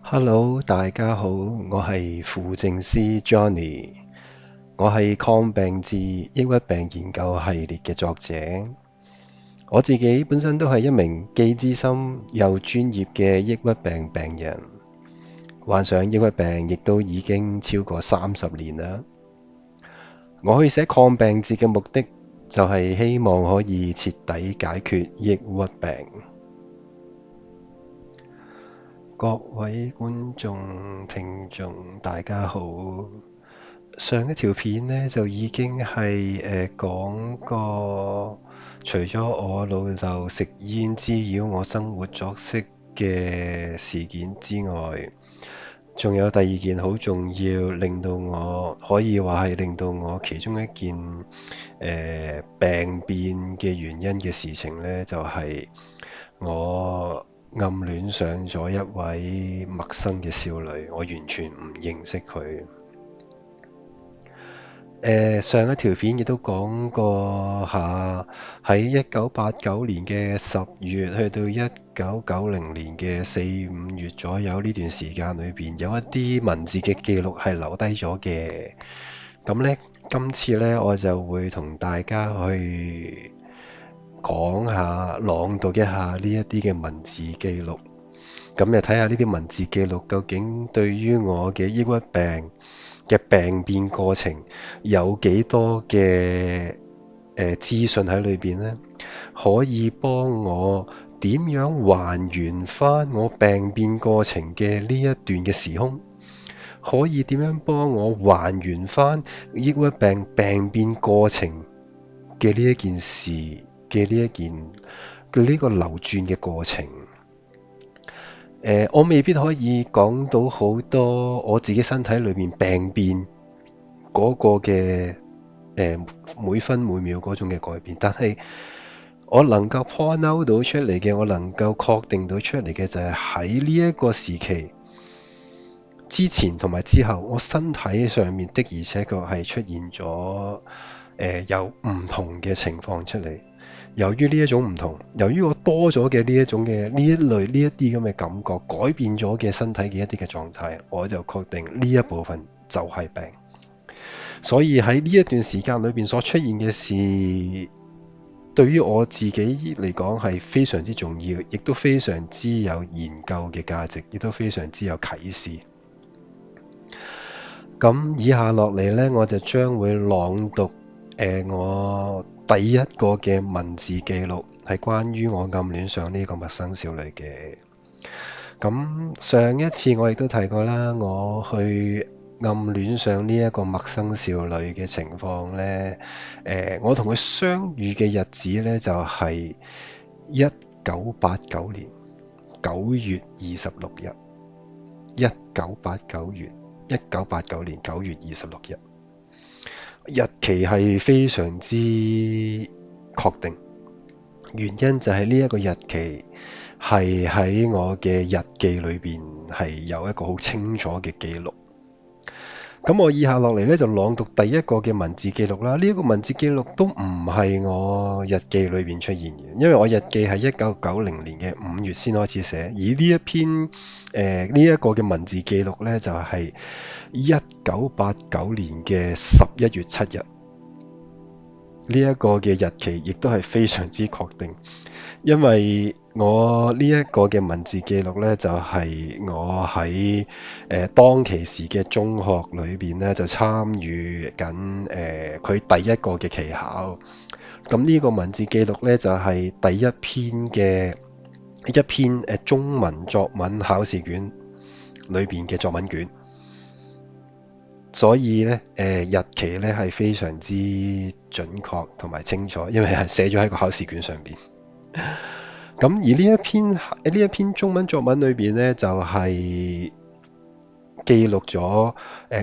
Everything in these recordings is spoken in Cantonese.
Hello，大家好，我係輔政師 Johnny，我係抗病治抑鬱病研究系列嘅作者。我自己本身都係一名既資深又專業嘅抑鬱病病人，患上抑鬱病亦都已經超過30年啦。我去寫抗病治嘅目的就係希望可以徹底解決抑鬱病。各位觀眾、聽眾，大家好。上一條片呢，就已經係講過，除咗我老豆食煙滋擾我生活作息嘅事件之外，仲有第二件好重要，令到我可以話係令到我其中一件病變嘅原因嘅事情呢，就係我暗戀上咗一位陌生嘅少女，我完全唔認識佢。上一條片亦都講過下，喺1989年嘅10月去到1990年嘅4、5月左右呢段時間裏邊，有一啲文字嘅記錄係留低咗嘅。咁呢，今次呢，我就會同大家去講下、朗讀一下呢一啲嘅文字記錄。咁就睇下呢啲文字記錄究竟對於我嘅抑鬱病嘅病變過程有幾多嘅資訊喺裏邊呢？可以幫我點樣還原翻我病變過程嘅呢一段嘅時空？可以點樣幫我還原翻抑鬱病病變過程嘅呢一件事嘅呢個流轉嘅過程？我未必可以講到好多我自己身體裏面病變嗰個嘅每分每秒嗰種嘅改變，但係我能夠 point out 到出嚟嘅，我能夠確定到出嚟嘅就係喺呢一個時期之前同埋之後，我身體上面的而且確係出現咗有唔同嘅情況出嚟。由於呢一種唔同，由於我多咗嘅呢一種嘅呢一類呢一啲咁嘅感覺，改變咗嘅身體嘅一啲嘅狀態，我就確定呢一部分就係病。所以喺呢一段時間裏邊所出現嘅事，對於我自己嚟講係非常之重要，亦都非常之有研究嘅價值，亦都非常之有啟示。咁以下落嚟呢，我就將會朗讀我第一個嘅文字記錄，係關於我暗戀上呢個陌生少女嘅。咁上一次我亦都提過啦，我去暗戀上呢一個陌生少女嘅情況呢，我同佢相遇嘅日子呢，就係1989年9月26日。1989年9月26日，日期係非常之確定，原因就係呢一個日期係喺我嘅日記裏邊係有一個好清楚嘅記錄。咁我以下落嚟呢，就朗讀第一個嘅文字記錄啦。呢一個文字記錄都唔係我日記裏邊出現嘅，因為我日記係1990年嘅5月先開始寫，而呢一篇呢一個嘅文字記錄呢，就係1989年嘅11月7日。呢一個嘅日期亦都係非常之確定，因為我呢一個嘅文字記錄呢，就係我喺當其時嘅中學裏邊呢，就參與緊佢第一個嘅期考。咁呢個文字記錄呢，就係第一篇中文作文考試卷裏邊嘅作文卷。所以咧，日期咧係非常之準確同埋清楚，因為係寫咗喺個考試卷上邊。咁而呢一篇中文作文裏邊咧，就係記錄咗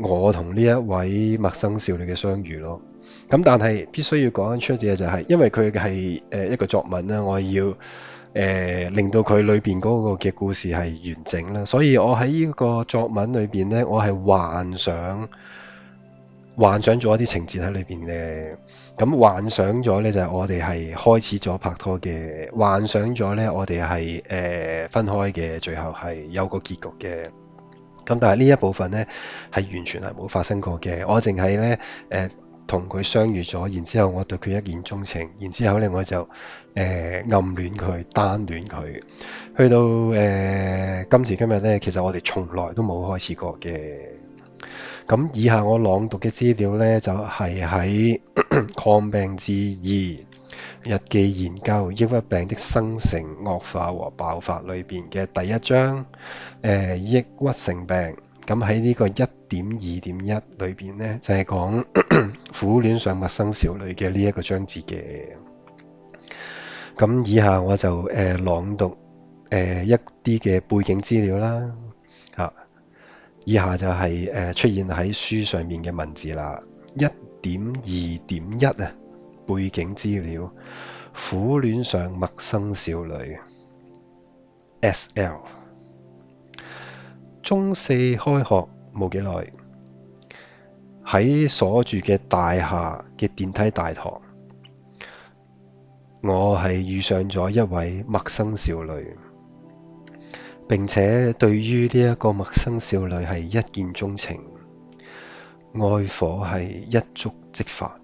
我同呢一位陌生少女嘅相遇咯。咁但係必須要講出嘅就係，因為佢係一個作文啦，我要令到佢裏邊嗰個嘅故事係完整啦，所以我喺呢個作文裏邊咧，我係幻想咗一啲情節喺裏邊嘅。咁幻想咗咧就係我哋係開始咗拍拖嘅，幻想咗咧我哋係分開嘅，最後係有個結局嘅。咁但係呢一部分呢，係完全係冇發生過嘅。我淨係呢，同佢相遇咗，然之後我對佢一見鍾情，然之後呢，我就暗戀佢、單戀佢，去到今時今日呢，其實我哋從來都冇開始過嘅。咁以下我朗讀嘅資料呢，就係喺抗病治2日記研究抑鬱病的生成、惡化和爆發裏邊嘅第一章，抑鬱成病。咁喺呢個1.2.1裏邊呢，就係講苦戀上陌生少女嘅呢一個章節嘅。咁以下我就朗讀一啲嘅背景資料啦。以下就係出現喺書上面嘅文字啦。1.2.1啊，背景資料。苦戀上陌生少女 SL。中四開學冇幾耐，喺所住嘅大廈嘅電梯大堂，我係遇上咗一位陌生少女，並且對於呢一個陌生少女係一見鍾情，愛火係一觸即發，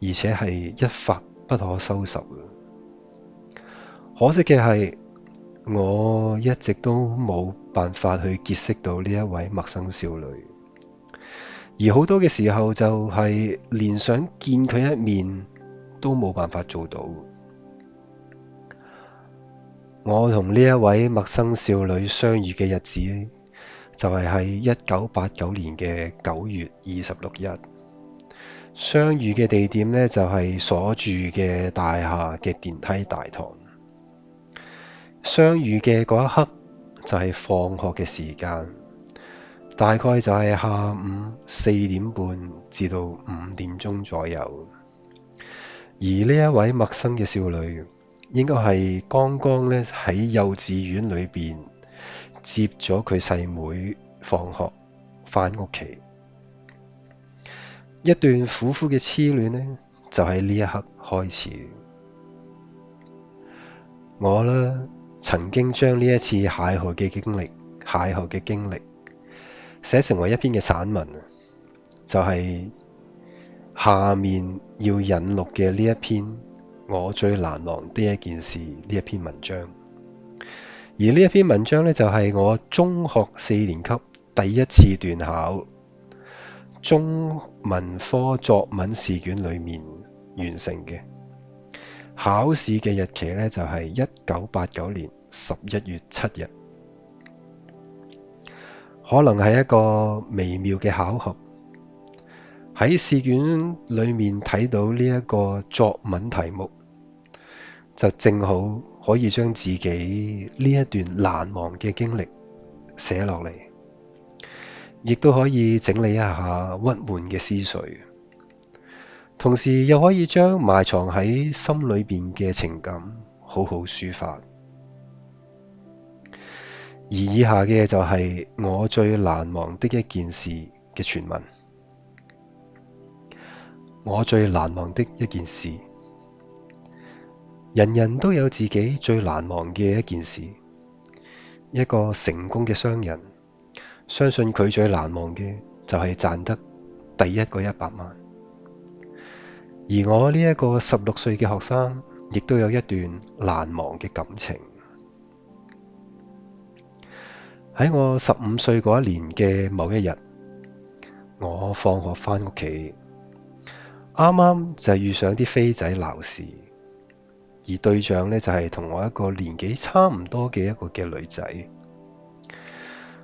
而且係一發不可收拾。可惜嘅係，我一直都冇辦法去結識到呢一位陌生少女，而好多嘅時候就係連想見佢一面都冇辦法做到。我同呢一位陌生少女相遇嘅日子就係喺1989年嘅9月26日，相遇嘅地點呢，就係所住嘅大廈嘅電梯大堂。相遇嘅嗰一刻就係放學嘅時間，大概就係下午4點半至到5點鐘左右。而呢一位陌生嘅少女應該係剛剛咧喺幼稚園裏邊接咗佢細妹放學返屋企，一段苦苦嘅痴戀呢，就喺呢一刻開始。我呢，曾經將呢一次邂逅嘅經歷寫成為一篇嘅散文，就係下面要引錄嘅呢一篇我最難忘的一件事呢一篇文章。而呢一篇文章呢，就係我中學4年級第一次段考中文科作文試卷裏面完成嘅。考試嘅日期呢，就係1989年11月7日。可能係一個微妙嘅巧合，喺試卷裏面睇到呢一個作文題目，就正好可以將自己呢一段難忘嘅經歷寫落嚟，亦都可以整理一下鬱悶嘅思緒，同時又可以將埋藏喺心裏邊嘅情感好好抒發。而以下嘅就係我最難忘的一件事嘅全文。我最難忘的一件事，人人都有自己最難忘嘅一件事。一個成功嘅商人，相信佢最難忘嘅就係賺得第一個100萬。而我呢一個16歲嘅學生，亦都有一段難忘嘅感情。喺我15歲嗰一年嘅某一日，我放學返屋企，啱啱就遇上啲飛仔鬧事，而對象呢，就係同我一個年紀差唔多嘅一個嘅女仔。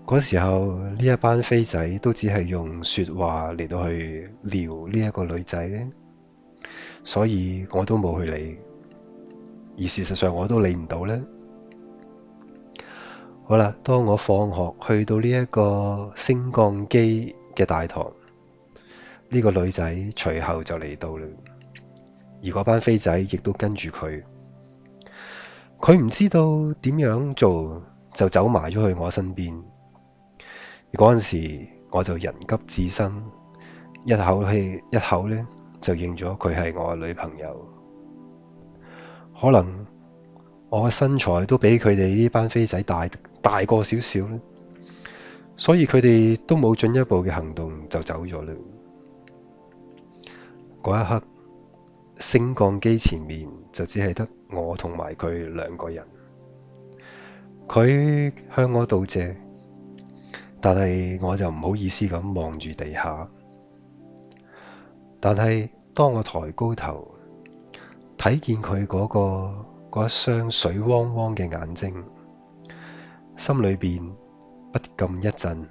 嗰時候呢一班飛仔都只係用說話嚟到去撩呢一個女仔呢，所以我都冇去理，而事實上我都理唔到呢。好啦，當我放學去到呢一個升降機嘅大堂，呢個女仔隨後就嚟到啦，而嗰班飛仔亦都跟住佢。佢唔知道點樣做，就走埋咗去我身邊。嗰陣時我就人急智生，一口呢就認咗佢係我嘅女朋友。可能我嘅身材都比佢哋呢班飛仔大過少少咧，所以佢哋都冇進一步嘅行動就走咗啦。嗰一刻，升降機前面就只係得我同埋佢兩個人。佢向我道謝，但係我就唔好意思咁望住地下。但係當我抬高頭睇見佢嗰一雙水汪汪嘅眼睛，心裏邊不禁一震。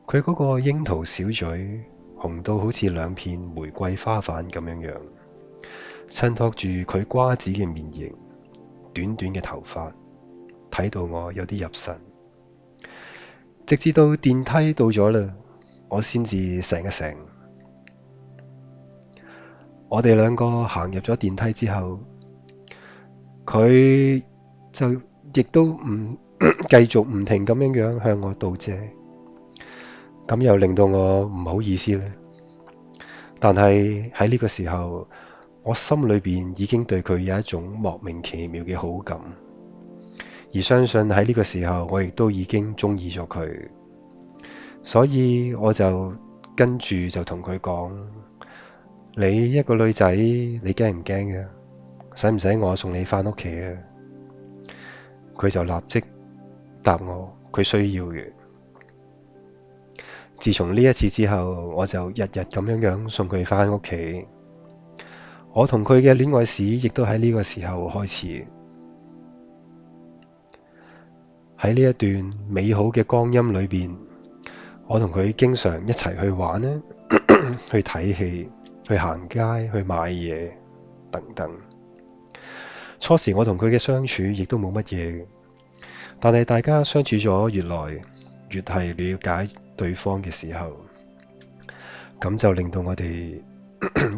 佢嗰個櫻桃小嘴紅到好似兩片玫瑰花瓣咁樣樣，襯托住佢瓜子嘅面型，短短嘅頭髮，睇到我有啲入神。直至到電梯到咗啦，我先至醒一醒。我哋兩個行入咗電梯之後，佢就亦都唔繼續唔停咁樣樣向我道謝，咁又令到我唔好意思咧。但係喺呢個時候，我心裏邊已經對佢有一種莫名其妙嘅好感，而相信喺呢個時候，我亦都已經中意咗佢，所以我就跟住就同佢講：你一個女仔，你驚唔驚嘅？使唔使我送你返屋企啊？佢就立即答我，佢需要嘅。自從呢一次之後，我就日日咁樣樣送佢返屋企。我同佢嘅戀愛史亦都喺呢個時候開始。喺呢一段美好嘅光陰裏邊，我同佢經常一齊去玩呢，去睇戲，去行街，去買嘢等等。初時我同佢嘅相處亦都冇乜嘢，但係大家相處咗越來越係了解對方嘅時候，咁就令到我哋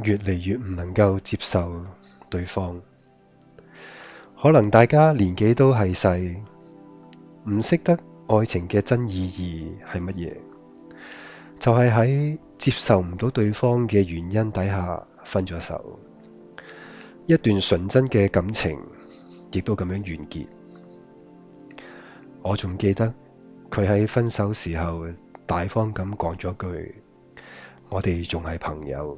越嚟越唔能夠接受對方。可能大家年紀都係細，唔識得愛情嘅真意義係乜嘢，就係喺接受唔到對方嘅原因底下分咗手。一段純真嘅感情亦都咁樣完結。我仲記得佢喺分手時候大方咁講咗句：我哋仲係朋友。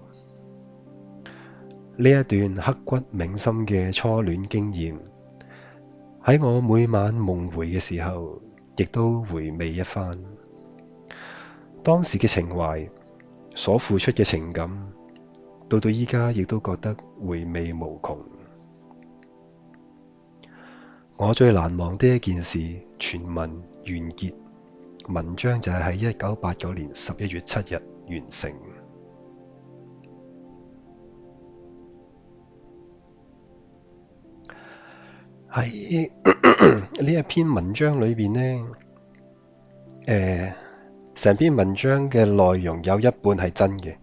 呢一段刻骨銘心嘅初戀經驗，喺我每晚夢回嘅時候，亦都回味一番。當時嘅情懷，所付出嘅情感，到依家亦都覺得回味無窮。我最難忘的一件事，全文完結，文章就係喺1989年11月7日完成。喺呢一篇文章裏邊呢，成篇文章嘅內容有一半係真嘅，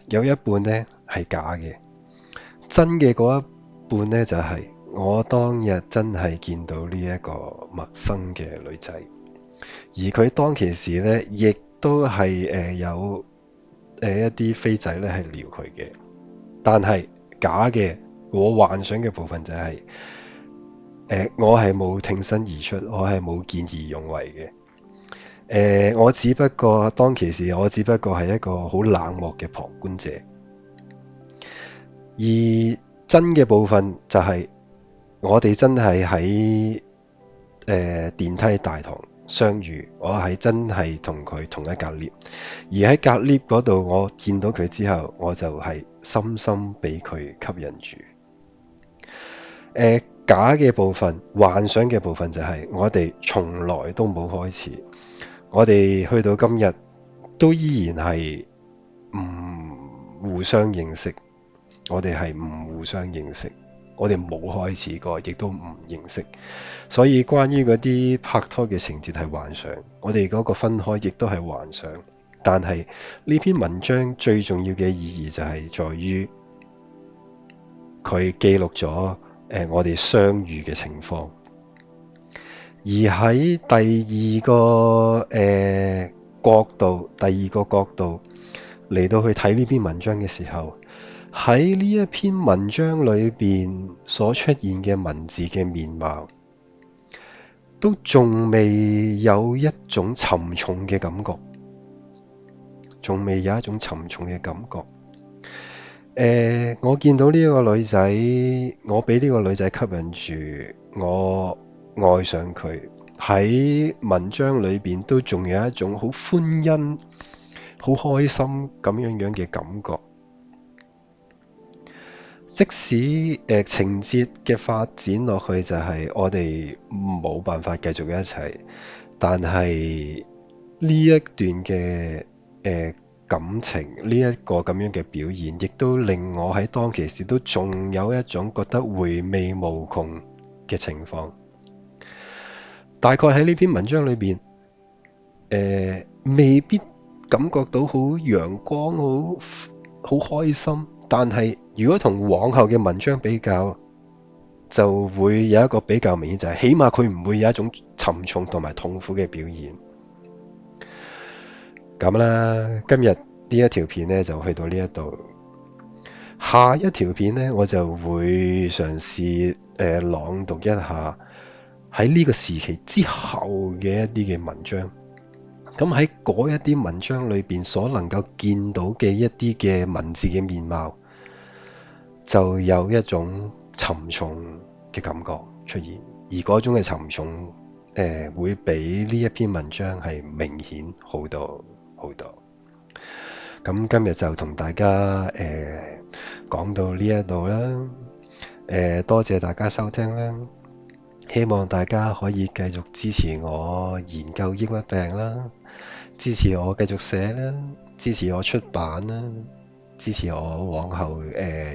有一半呢係假嘅。真嘅嗰一半呢，就係我當日真係見到呢一個陌生嘅女仔，而佢當其時呢，亦都係有一啲飛仔呢係撩佢嘅。但係假嘅，我幻想嘅部分就係我係冇挺身而出，我係冇見義勇為嘅。我只不過當其時，我只不過係一個好冷漠嘅旁觀者。而真嘅部分就係我哋真係喺電梯大堂相遇，我係真係同佢同一格 lift，而喺隔 lift 嗰度，我見到佢之後，我就係深深被佢吸引住。假嘅部分、幻想嘅部分就係我哋從來都冇開始，我哋去到今日都依然係唔互相認識，我哋係唔互相認識，我哋冇開始過，亦都唔認識。所以關於嗰啲拍拖嘅情節係幻想，我哋嗰個分開亦都係幻想。但係呢篇文章最重要嘅意義就係在於佢記錄咗我哋相遇嘅情況，而喺第二個角度嚟到去睇呢篇文章嘅時候，喺呢一篇文章裏邊所出現嘅文字嘅面貌，都仲未有一種沉重嘅感覺，我見到呢一個女仔，我俾呢個女仔吸引住，我愛上佢。喺文章裏邊都仲有一種好歡欣、好開心咁樣嘅感覺。即使情節嘅發展落去就係我哋冇辦法繼續一齊，但係呢一段嘅感情，呢一個咁樣嘅表現，亦都令我喺當其時都仲有一種覺得回味無窮嘅情況。大概喺呢篇文章裏邊，未必感覺到好陽光、好開心，但係如果同往後嘅文章比較，就會有一個比較明顯，就係起碼佢唔會有一種沉重同埋痛苦嘅表現。咁啦，今日呢一條片呢就去到呢一度，下一條片呢，我就會嘗試朗讀一下喺呢個時期之後嘅一啲嘅文章。咁喺嗰一啲文章裏邊所能夠見到嘅一啲嘅文字嘅面貌，就有一種沉重嘅感覺出現，而嗰種嘅沉重會比呢一篇文章係明顯好多好多。咁今日就同大家講到呢一度啦，多謝大家收聽啦，希望大家可以繼續支持我研究抑鬱病啦，支持我繼續寫啦，支持我出版啦，支持我往後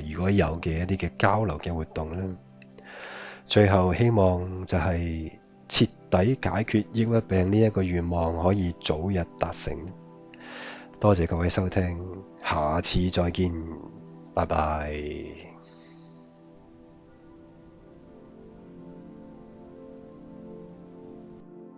如果有嘅一啲嘅交流嘅活動啦。最後希望就係徹底解決抑鬱病呢一個願望可以早日達成。多謝各位收聽，下次再見，拜拜。